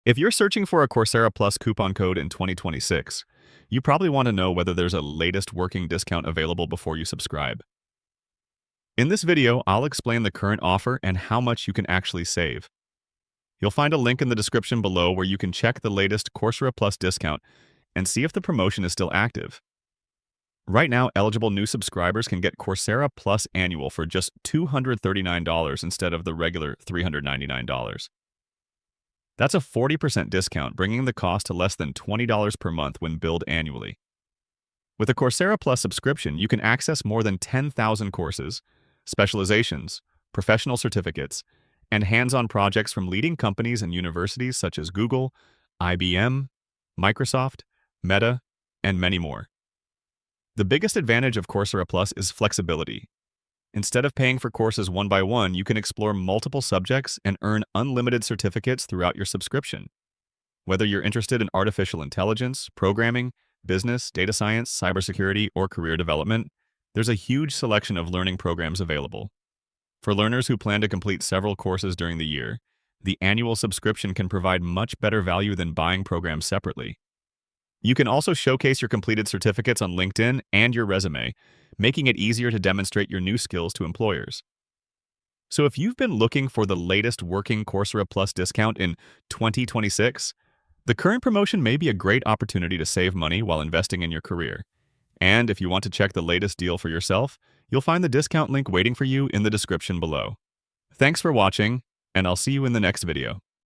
If you're searching for a Coursera Plus coupon code in 2026, you probably want to know whether there's a latest working discount available before you subscribe. In this video, I'll explain the current offer and how much you can actually save. You'll find a link in the description below where you can check the latest Coursera Plus discount and see if the promotion is still active. Right now, eligible new subscribers can get Coursera Plus Annual for just $239 instead of the regular $399. That's a 40% discount, bringing the cost to less than $20 per month when billed annually. With a Coursera Plus subscription, you can access more than 10,000 courses, specializations, professional certificates, and hands-on projects from leading companies and universities such as Google, IBM, Microsoft, Meta, and many more. The biggest advantage of Coursera Plus is flexibility. Instead of paying for courses one by one, you can explore multiple subjects and earn unlimited certificates throughout your subscription. Whether you're interested in artificial intelligence, programming, business, data science, cybersecurity, or career development, there's a huge selection of learning programs available. For learners who plan to complete several courses during the year, the annual subscription can provide much better value than buying programs separately. You can also showcase your completed certificates on LinkedIn and your resume, making it easier to demonstrate your new skills to employers. So if you've been looking for the latest working Coursera Plus discount in 2026, the current promotion may be a great opportunity to save money while investing in your career. And if you want to check the latest deal for yourself, you'll find the discount link waiting for you in the description below. Thanks for watching, and I'll see you in the next video.